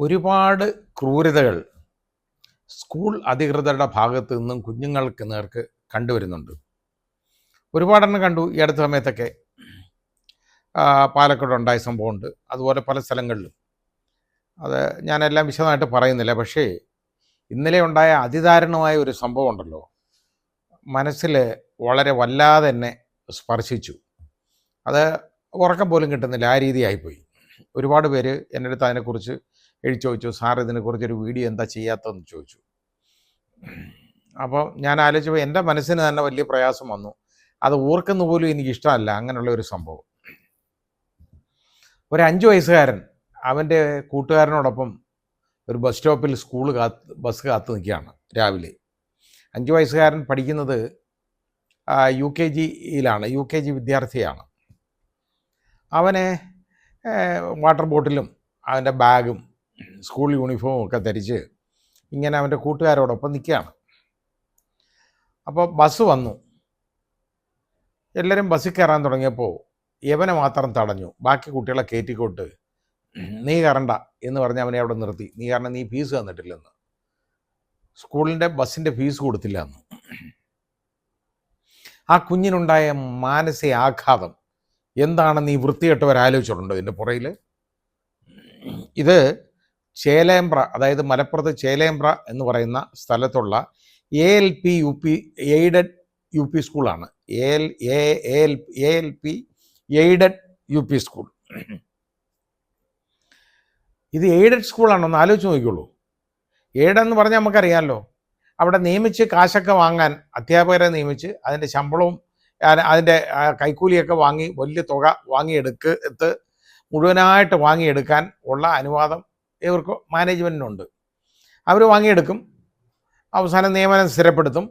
ഒരുപാട് ക്രൂരതകൾ സ്കൂൾ അധികൃതരുടെ ഭാഗത്തു നിന്നും കുഞ്ഞുങ്ങൾക്ക് നേർക്ക് കണ്ടുവരുന്നുണ്ട്. ഒരുപാടെണ്ണം കണ്ടു ഈ അടുത്ത സമയത്തൊക്കെ. പാലക്കാട് ഉണ്ടായ സംഭവമുണ്ട്, അതുപോലെ പല സ്ഥലങ്ങളിലും. അത് ഞാനെല്ലാം വിശദമായിട്ട് പറയുന്നില്ല. പക്ഷേ ഇന്നലെ ഉണ്ടായ അതിദാരുണമായ ഒരു സംഭവം ഉണ്ടല്ലോ, മനസ്സിൽ വളരെ വല്ലാതെ എന്നെ സ്പർശിച്ചു. അത് ഉറക്കം പോലും കിട്ടുന്നില്ല, ആ രീതിയായിപ്പോയി. ഒരുപാട് പേര് എൻ്റെ അടുത്ത് അതിനെക്കുറിച്ച് ചോദിച്ചു, സാർ ഇതിനെക്കുറിച്ചൊരു വീഡിയോ എന്താ ചെയ്യാത്തതെന്ന് ചോദിച്ചു. അപ്പോൾ ഞാൻ ആലോചിച്ചപ്പോൾ എൻ്റെ മനസ്സിന് തന്നെ വലിയ പ്രയാസം വന്നു. അത് ഓർക്കുന്ന പോലും എനിക്കിഷ്ടമല്ല അങ്ങനെയുള്ള ഒരു സംഭവം. ഒരു 5 വയസ്സുകാരൻ അവൻ്റെ കൂട്ടുകാരനോടൊപ്പം ഒരു ബസ് സ്റ്റോപ്പിൽ ബസ് കാത്ത് നിൽക്കുകയാണ് രാവിലെ. 5 വയസ്സുകാരൻ പഠിക്കുന്നത് UKG വിദ്യാർത്ഥിയാണ്. അവനെ വാട്ടർ ബോട്ടിലും അവൻ്റെ ബാഗും സ്കൂൾ യൂണിഫോമും ഒക്കെ ധരിച്ച് ഇങ്ങനെ അവൻ്റെ കൂട്ടുകാരോടൊപ്പം നിൽക്കുകയാണ്. അപ്പോൾ ബസ് വന്നു. എല്ലാവരും ബസ്സിൽ കയറാൻ തുടങ്ങിയപ്പോൾ യവനെ മാത്രം തടഞ്ഞു. ബാക്കി കുട്ടികളെ കയറ്റിക്കോട്ട്, നീ കയറണ്ട എന്ന് പറഞ്ഞ് അവനെ അവിടെ നിർത്തി. നീ കാരണം നീ ഫീസ് തന്നിട്ടില്ലെന്ന്, സ്കൂളിൻ്റെ ബസ്സിൻ്റെ ഫീസ് കൊടുത്തില്ല എന്ന്. ആ കുഞ്ഞിനുണ്ടായ മാനസിക ആഘാതം എന്താണെന്ന് ഈ വൃത്തികെട്ടവരാലോചിച്ചിട്ടുണ്ടോ ഇതിൻ്റെ പുറയിൽ? ഇത് ചേലേമ്പ്ര, അതായത് മലപ്പുറത്ത് ചേലേമ്പ്ര എന്ന് പറയുന്ന സ്ഥലത്തുള്ള ALP എയ്ഡഡ് UP സ്കൂളാണ്. ALP aided UP school. ഇത് എയ്ഡഡ് സ്കൂളാണെന്ന് ആലോചിച്ച് നോക്കിക്കോളൂ. എയ്ഡ് എന്ന് പറഞ്ഞാൽ നമുക്കറിയാമല്ലോ, അവിടെ നിയമിച്ച് കാശൊക്കെ വാങ്ങാൻ അധ്യാപകരെ നിയമിച്ച് അതിൻ്റെ ശമ്പളവും അതിൻ്റെ കൈക്കൂലിയൊക്കെ വാങ്ങി വലിയ തുക വാങ്ങിയെടുത്ത് മുഴുവനായിട്ട് വാങ്ങിയെടുക്കാൻ ഉള്ള അനുവാദം ഇവർക്ക് മാനേജ്മെൻറ്റിനുണ്ട്. അവർ വാങ്ങിയെടുക്കും, അവസാനം നിയമനം സ്ഥിരപ്പെടുത്തും,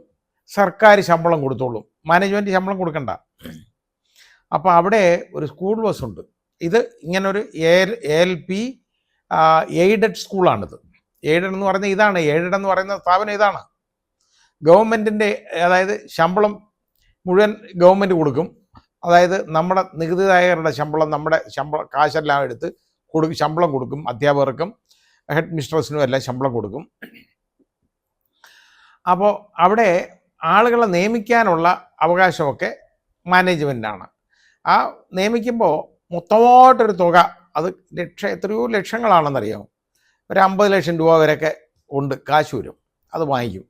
സർക്കാർ ശമ്പളം കൊടുത്തോളും, മാനേജ്മെൻറ്റ് ശമ്പളം കൊടുക്കണ്ട. അപ്പോൾ അവിടെ ഒരു സ്കൂൾ ബസ്സുണ്ട്. ഇത് ഇങ്ങനൊരു ALP എയ്ഡഡ് സ്കൂളാണിത്. എയ്ഡഡ് എന്ന് പറയുന്നത് ഇതാണ്. എയ്ഡഡ് എന്ന് പറയുന്ന സ്ഥാപനം ഇതാണ്. ഗവൺമെൻറ്റിൻ്റെ, അതായത് ശമ്പളം മുഴുവൻ ഗവൺമെൻറ് കൊടുക്കും. അതായത് നമ്മുടെ നികുതിദായകരുടെ ശമ്പളം, നമ്മുടെ കാശെല്ലാം എടുത്ത് ശമ്പളം കൊടുക്കും. അധ്യാപകർക്കും ഹെഡ് മിസ്ട്രസിനും എല്ലാം ശമ്പളം കൊടുക്കും. അപ്പോൾ അവിടെ ആളുകളെ നിയമിക്കാനുള്ള അവകാശമൊക്കെ മാനേജ്മെൻറ്റാണ്. ആ നിയമിക്കുമ്പോൾ മൊത്തമായിട്ടൊരു തുക, അത് എത്രയോ ലക്ഷങ്ങളാണെന്നറിയാമോ, ഒരു 50 ലക്ഷം രൂപ വരെയൊക്കെ ഉണ്ട്, കാശ് വരും, അത് വാങ്ങിക്കും.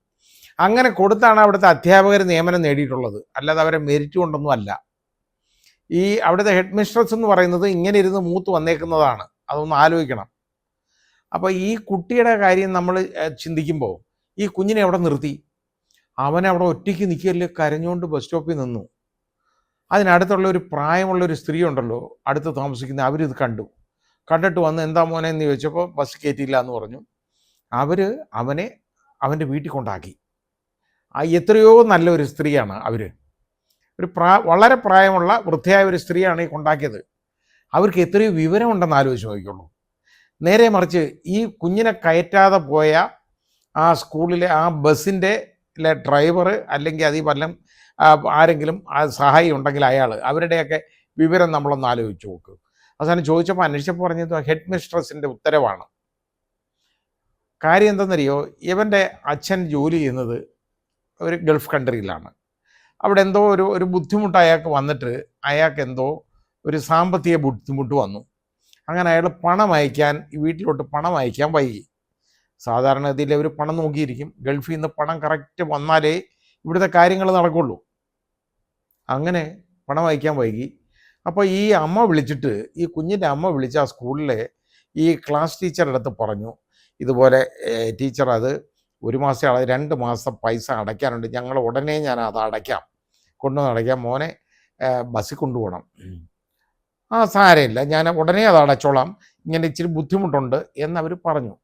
അങ്ങനെ കൊടുത്താണ് അവിടുത്തെ അധ്യാപകർ നിയമനം നേടിയിട്ടുള്ളത്, അല്ലാതെ അവരെ മെരിറ്റ് കൊണ്ടൊന്നും അല്ല. ഈ അവിടുത്തെ ഹെഡ് മിസ്ട്രസ് എന്ന് പറയുന്നത് ഇങ്ങനെ ഇരുന്ന് മൂത്ത് വന്നേക്കുന്നതാണ്. അതൊന്ന് ആലോചിക്കണം. അപ്പോൾ ഈ കുട്ടിയുടെ കാര്യം നമ്മൾ ചിന്തിക്കുമ്പോൾ ഈ കുഞ്ഞിനെ എവിടെ നിർത്തി? അവനവിടെ ഒറ്റയ്ക്ക് നിൽക്കുകയല്ലേ, കരഞ്ഞുകൊണ്ട് ബസ് സ്റ്റോപ്പിൽ നിന്നു. അതിനടുത്തുള്ള ഒരു പ്രായമുള്ളൊരു സ്ത്രീ ഉണ്ടല്ലോ അടുത്ത് താമസിക്കുന്ന, അവരിത് കണ്ടിട്ട് വന്ന് എന്താ മോനെ എന്ന് ചോദിച്ചപ്പോൾ ബസ് കയറ്റിയില്ല എന്ന് പറഞ്ഞു. അവനെ അവൻ്റെ വീട്ടിൽ കൊണ്ടാക്കി. എത്രയോ നല്ലൊരു സ്ത്രീയാണ് അവർ. വളരെ പ്രായമുള്ള വൃദ്ധയായ ഒരു സ്ത്രീയാണ് ഈ കൊണ്ടാക്കിയത്. അവർക്ക് എത്രയോ വിവരമുണ്ടെന്ന് ആലോചിച്ച് നോക്കിയുള്ളൂ. നേരെ മറിച്ച് ഈ കുഞ്ഞിനെ കയറ്റാതെ പോയ ആ സ്കൂളിലെ ആ ബസ്സിൻ്റെ ഡ്രൈവർ, അല്ലെങ്കിൽ അതിൽ വല്ലം ആരെങ്കിലും ആ സഹായി ഉണ്ടെങ്കിൽ അവരുടെയൊക്കെ വിവരം നമ്മളൊന്ന് ആലോചിച്ച് നോക്ക്. അവസാനം ചോദിച്ചപ്പോൾ അന്വേഷിച്ചപ്പോൾ പറഞ്ഞത് ഹെഡ് മിസ്ട്രസിൻ്റെ ഉത്തരവാണ്. കാര്യം എന്തെന്നറിയോ, ഇവൻ്റെ അച്ഛൻ ജോലി ചെയ്യുന്നത് ഒരു ഗൾഫ് കൺട്രിയിലാണ്. അവിടെ എന്തോ ഒരു ബുദ്ധിമുട്ട് അയാൾക്ക് വന്നിട്ട്, അയാൾക്ക് എന്തോ ഒരു സാമ്പത്തിക ബുദ്ധിമുട്ട് വന്നു. അങ്ങനെ അയാൾ വീട്ടിലോട്ട് പണം അയക്കാൻ വൈകി. സാധാരണഗതിയിൽ അവർ പണം നോക്കിയിരിക്കും. ഗൾഫിൽ നിന്ന് പണം കറക്റ്റ് വന്നാലേ ഇവിടുത്തെ കാര്യങ്ങൾ നടക്കുള്ളൂ. അങ്ങനെ പണം അയക്കാൻ വൈകി. അപ്പോൾ ഈ കുഞ്ഞിൻ്റെ അമ്മ വിളിച്ച് ആ സ്കൂളിലെ ഈ ക്ലാസ് ടീച്ചറുടെ അടുത്ത് പറഞ്ഞു, ഇതുപോലെ ടീച്ചർ, അത് 1 മാസം 2 മാസം പൈസ അടയ്ക്കാനുണ്ട്, ഞങ്ങൾ ഉടനെ ഞാൻ അത് കൊണ്ടുവന്ന് അടയ്ക്കാം, മോനെ ബസ്സിൽ കൊണ്ടുപോകണം. സാരമില്ല, ഞാൻ ഉടനെ അത് അടച്ചോളാം, ഇങ്ങനെ ഇച്ചിരി ബുദ്ധിമുട്ടുണ്ട് എന്നവർ പറഞ്ഞു.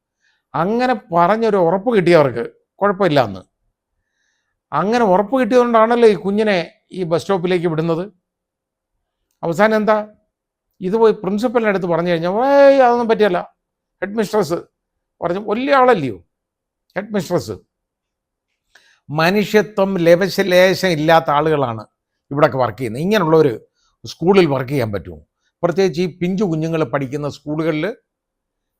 അങ്ങനെ പറഞ്ഞൊരു ഉറപ്പ് കിട്ടിയവർക്ക് കുഴപ്പമില്ല എന്ന്. അങ്ങനെ ഉറപ്പ് കിട്ടിയതുകൊണ്ടാണല്ലോ ഈ കുഞ്ഞിനെ ഈ ബസ് സ്റ്റോപ്പിലേക്ക് വിടുന്നത്. അവസാനം എന്താ, ഇത് പോയി പ്രിൻസിപ്പലിൻ്റെ അടുത്ത് പറഞ്ഞു കഴിഞ്ഞാൽ അതൊന്നും പറ്റിയല്ല. ഹെഡ് മിസ്ട്രസ് പറഞ്ഞു, വലിയ ആളല്ലയോ ഹെഡ് മിസ്ട്രസ്. മനുഷ്യത്വം ലേശം ഇല്ലാത്ത ആളുകളാണ് ഇവിടെയൊക്കെ വർക്ക് ചെയ്യുന്നത്. ഇങ്ങനെയുള്ളവർ സ്കൂളിൽ വർക്ക് ചെയ്യാൻ പറ്റുമോ? പ്രത്യേകിച്ച് ഈ പിഞ്ചു കുഞ്ഞുങ്ങൾ പഠിക്കുന്ന സ്കൂളുകളിൽ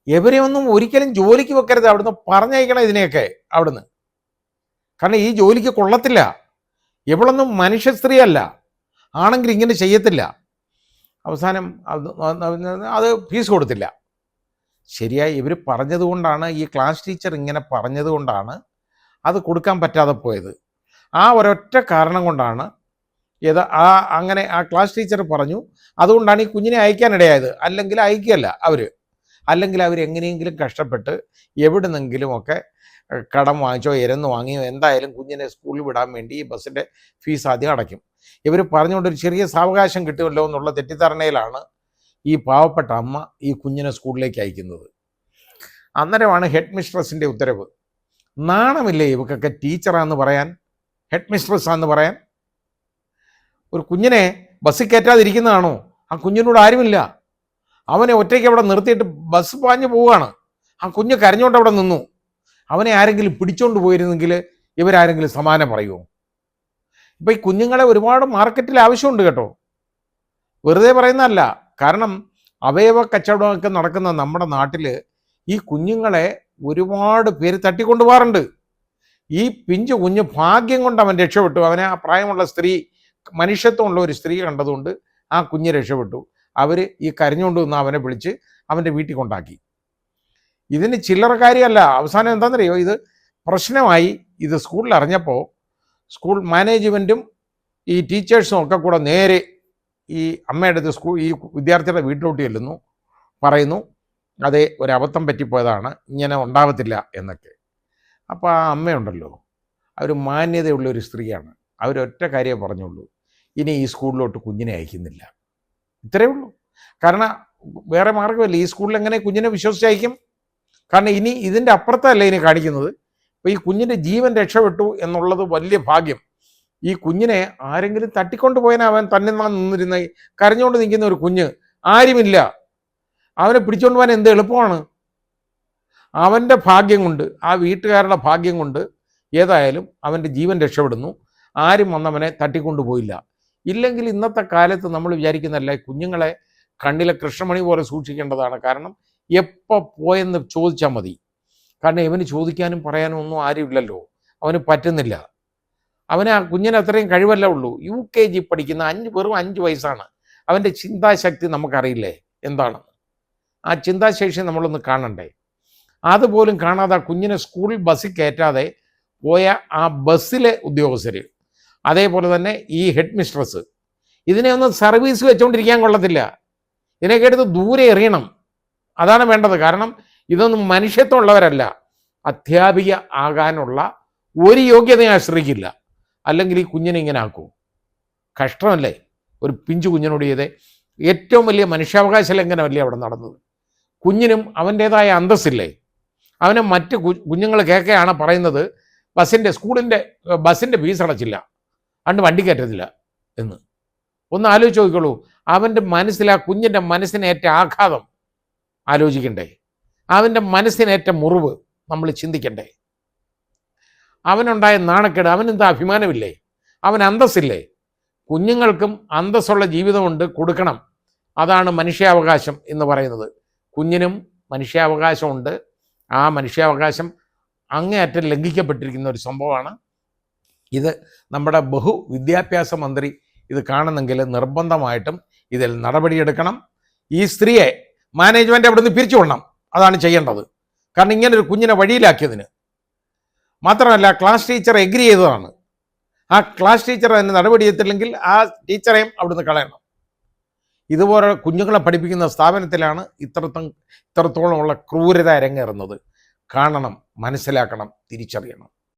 ഇവരെ ഒന്നും ഒരിക്കലും ജോലിക്ക് വെക്കരുത്, അവിടുന്ന് പറഞ്ഞയക്കണം ഇതിനെയൊക്കെ അവിടുന്ന്. കാരണം ഈ ജോലിക്ക് കൊള്ളത്തില്ല. ഇവളൊന്നും മനുഷ്യ സ്ത്രീയല്ല, ആണെങ്കിൽ ഇങ്ങനെ ചെയ്യത്തില്ല. അവസാനം അത് ഫീസ് കൊടുത്തില്ല. ശരിയായി ഇവർ പറഞ്ഞതുകൊണ്ടാണ്, ഈ ക്ലാസ് ടീച്ചർ ഇങ്ങനെ പറഞ്ഞതുകൊണ്ടാണ് അത് കൊടുക്കാൻ പറ്റാതെ പോയത്. ആ ഒരൊറ്റ കാരണം കൊണ്ടാണ് അങ്ങനെ ആ ക്ലാസ് ടീച്ചർ പറഞ്ഞു, അതുകൊണ്ടാണ് ഈ കുഞ്ഞിനെ അയക്കാനിടയായത്. അല്ലെങ്കിൽ അയക്കുകയല്ല അവർ. അല്ലെങ്കിൽ അവരെങ്ങനെയെങ്കിലും കഷ്ടപ്പെട്ട് എവിടുന്നെങ്കിലുമൊക്കെ കടം വാങ്ങിച്ചോ എരന്ന് വാങ്ങിയോ എന്തായാലും കുഞ്ഞിനെ സ്കൂളിൽ വിടാൻ വേണ്ടി ഈ ബസ്സിൻ്റെ ഫീസ് ആദ്യം അടയ്ക്കും. ഇവർ പറഞ്ഞുകൊണ്ടൊരു ചെറിയ സാവകാശം കിട്ടുമല്ലോ എന്നുള്ള തെറ്റിദ്ധാരണയിലാണ് ഈ പാവപ്പെട്ട അമ്മ ഈ കുഞ്ഞിനെ സ്കൂളിലേക്ക് അയക്കുന്നത്. അന്നേരമാണ് ഹെഡ് മിസ്ട്രസിൻ്റെ ഉത്തരവ്. നാണമില്ലേ ഇവക്കൊക്കെ ടീച്ചറാന്ന് പറയാൻ, ഹെഡ് മിസ്ട്രസ്സാന്ന് പറയാൻ? ഒരു കുഞ്ഞിനെ ബസ്സിൽ കയറ്റാതിരിക്കുന്നതാണോ? ആ കുഞ്ഞിനോട് ആരുമില്ല. അവനെ ഒറ്റയ്ക്ക് അവിടെ നിർത്തിയിട്ട് ബസ് പാഞ്ഞു പോവുകയാണ്. ആ കുഞ്ഞ് കരഞ്ഞുകൊണ്ട് അവിടെ നിന്നു. അവനെ ആരെങ്കിലും പിടിച്ചോണ്ട് പോയിരുന്നെങ്കിൽ ഇവരാരെങ്കിലും സമാനം പറയുമോ? ഇപ്പം ഈ കുഞ്ഞുങ്ങളെ ഒരുപാട് മാർക്കറ്റിൽ ആവശ്യമുണ്ട് കേട്ടോ, വെറുതെ പറയുന്നതല്ല. കാരണം അവയവ കച്ചവടമൊക്കെ നടക്കുന്ന നമ്മുടെ നാട്ടിൽ ഈ കുഞ്ഞുങ്ങളെ ഒരുപാട് പേര് തട്ടിക്കൊണ്ടു പോകാറുണ്ട്. ഈ പിഞ്ചു കുഞ്ഞ് ഭാഗ്യം കൊണ്ട് അവൻ രക്ഷപ്പെട്ടു. അവനെ ആ പ്രായമുള്ള സ്ത്രീ, മനുഷ്യത്വമുള്ള ഒരു സ്ത്രീ കണ്ടതുകൊണ്ട് ആ കുഞ്ഞ് രക്ഷപ്പെട്ടു. അവർ ഈ കരഞ്ഞുകൊണ്ട് നിന്ന് അവനെ വിളിച്ച് അവൻ്റെ വീട്ടിൽ കൊണ്ടാക്കി. ഇതിന് ചില്ലറ കാര്യമല്ല. അവസാനം എന്താണെന്നറിയോ, ഇത് പ്രശ്നമായി. ഇത് സ്കൂളിൽ അറിഞ്ഞപ്പോൾ സ്കൂൾ മാനേജ്മെൻറ്റും ഈ ടീച്ചേഴ്സും ഒക്കെ കൂടെ നേരെ ഈ അമ്മയുടെ അടുത്ത് ഈ വിദ്യാർത്ഥിയുടെ വീട്ടിലോട്ട് ചെല്ലുന്നു, പറയുന്നു അതെ ഒരബദ്ധം പറ്റിപ്പോയതാണ്, ഇങ്ങനെ ഉണ്ടാവത്തില്ല എന്നൊക്കെ. അപ്പോൾ ആ അമ്മയുണ്ടല്ലോ, അവർ മാന്യതയുള്ളൊരു സ്ത്രീയാണ്. അവരൊറ്റ കാര്യമേ പറഞ്ഞുള്ളൂ, ഇനി ഈ സ്കൂളിലോട്ട് കുഞ്ഞിനെ അയക്കുന്നില്ല. ഇത്രയേ ഉള്ളൂ. കാരണം വേറെ മാർഗ്ഗമില്ല. ഈ സ്കൂളിൽ എങ്ങനെ കുഞ്ഞിനെ വിശ്വസിച്ചയക്കും? കാരണം ഇനി ഇതിൻ്റെ അപ്പുറത്തല്ല ഇനി കാണിക്കുന്നത്. അപ്പോൾ ഈ കുഞ്ഞിൻ്റെ ജീവൻ രക്ഷപ്പെട്ടു എന്നുള്ളത് വലിയ ഭാഗ്യം. ഈ കുഞ്ഞിനെ ആരെങ്കിലും തട്ടിക്കൊണ്ട് പോയതിനെ അവൻ തന്നെ നിന്നിരുന്ന കരഞ്ഞുകൊണ്ട് നിൽക്കുന്ന ഒരു കുഞ്ഞ്, ആരുമില്ല, അവനെ പിടിച്ചുകൊണ്ട് പോകാൻ എന്ത് എളുപ്പമാണ്. അവൻ്റെ ഭാഗ്യം കൊണ്ട്, ആ വീട്ടുകാരുടെ ഭാഗ്യം കൊണ്ട് ഏതായാലും അവൻ്റെ ജീവൻ രക്ഷപ്പെടുന്നു. ആരും വന്നവനെ തട്ടിക്കൊണ്ടുപോയില്ല. ഇല്ലെങ്കിൽ ഇന്നത്തെ കാലത്ത് നമ്മൾ വിചാരിക്കുന്നതല്ല, കുഞ്ഞുങ്ങളെ കണ്ണിലെ കൃഷ്ണമണി പോലെ സൂക്ഷിക്കേണ്ടതാണ്. കാരണം എപ്പോൾ പോയെന്ന് ചോദിച്ചാൽ മതി. കാരണം ഇവന് ചോദിക്കാനും പറയാനും ഒന്നും ആരുമില്ലല്ലോ, അവന് പറ്റുന്നില്ല. അവന് ആ കുഞ്ഞിന് അത്രയും കഴിവല്ല ഉള്ളൂ. UKG പഠിക്കുന്ന വെറും 5 വയസ്സാണ്. അവൻ്റെ ചിന്താശക്തി നമുക്കറിയില്ലേ എന്താണ്? ആ ചിന്താശേഷി നമ്മളൊന്ന് കാണണ്ടേ? അതുപോലും കാണാതെ ആ കുഞ്ഞിനെ സ്കൂളിൽ ബസ്സിൽ കയറ്റാതെ പോയ ആ ബസ്സിലെ ഉദ്യോഗസ്ഥർ, അതേപോലെ തന്നെ ഈ ഹെഡ് മിസ്ട്രസ്, ഇതിനെ ഒന്ന് സർവീസ് വെച്ചുകൊണ്ടിരിക്കാൻ കൊള്ളത്തില്ല. ഇതിനെയൊക്കെ എടുത്ത് ദൂരെ എറിയണം. അതാണ് വേണ്ടത്. കാരണം ഇതൊന്നും മനുഷ്യത്വമുള്ളവരല്ല. അധ്യാപിക ആകാനുള്ള ഒരു യോഗ്യതയും ആശ്രയിക്കില്ല. അല്ലെങ്കിൽ ഈ കുഞ്ഞിനെ ഇങ്ങനെ ആക്കൂ. കഷ്ടമല്ലേ ഒരു പിഞ്ചു കുഞ്ഞിനോട് ചെയ്തേ? ഏറ്റവും വലിയ മനുഷ്യാവകാശ ലംഘനമല്ലേ അവിടെ നടന്നത്? കുഞ്ഞിനും അവൻ്റേതായ അന്തസ്സില്ലേ? അവനെ മറ്റ് കുഞ്ഞുങ്ങൾ കേൾക്കുകയാണ് പറയുന്നത്, സ്കൂളിൻ്റെ ബസ്സിൻ്റെ ഫീസ് അടച്ചില്ല, അതുകൊണ്ട് വണ്ടി കയറ്റത്തില്ല എന്ന്. ഒന്ന് ആലോചിച്ച് നോക്കിക്കോളൂ. അവൻ്റെ മനസ്സിൽ, ആ കുഞ്ഞിൻ്റെ മനസ്സിനേറ്റ ആഘാതം ആലോചിക്കണ്ടേ? അവൻ്റെ മനസ്സിനേറ്റ മുറിവ് നമ്മൾ ചിന്തിക്കണ്ടേ? അവനുണ്ടായ നാണക്കേട്, അവനെന്താ അഭിമാനമില്ലേ? അവൻ അന്തസ്സില്ലേ? കുഞ്ഞുങ്ങൾക്കും അന്തസ്സുള്ള ജീവിതമുണ്ട്, കൊടുക്കണം. അതാണ് മനുഷ്യാവകാശം എന്ന് പറയുന്നത്. കുഞ്ഞിനും മനുഷ്യാവകാശമുണ്ട്. ആ മനുഷ്യാവകാശം അങ്ങേയറ്റം ലംഘിക്കപ്പെട്ടിരിക്കുന്ന ഒരു സംഭവമാണ് ഇത്. നമ്മുടെ വിദ്യാഭ്യാസ മന്ത്രി ഇത് കാണുന്നെങ്കിൽ നിർബന്ധമായിട്ടും ഇതിൽ നടപടിയെടുക്കണം. ഈ സ്ത്രീയെ മാനേജ്മെൻറ്റ് അവിടെ നിന്ന് പിരിച്ചുകൊള്ളണം. അതാണ് ചെയ്യേണ്ടത്. കാരണം ഇങ്ങനൊരു കുഞ്ഞിനെ വഴിയിലാക്കിയതിന്. മാത്രമല്ല ക്ലാസ് ടീച്ചർ എഗ്രി ചെയ്തതാണ്. ആ ക്ലാസ് ടീച്ചർ അതിന് നടപടിയെത്തില്ലെങ്കിൽ ആ ടീച്ചറെയും അവിടുന്ന് കളയണം. ഇതുപോലെ കുഞ്ഞുങ്ങളെ പഠിപ്പിക്കുന്ന സ്ഥാപനത്തിലാണ് ഇത്രത്തോളമുള്ള ക്രൂരത അരങ്ങേറുന്നത്. കാണണം, മനസ്സിലാക്കണം, തിരിച്ചറിയണം.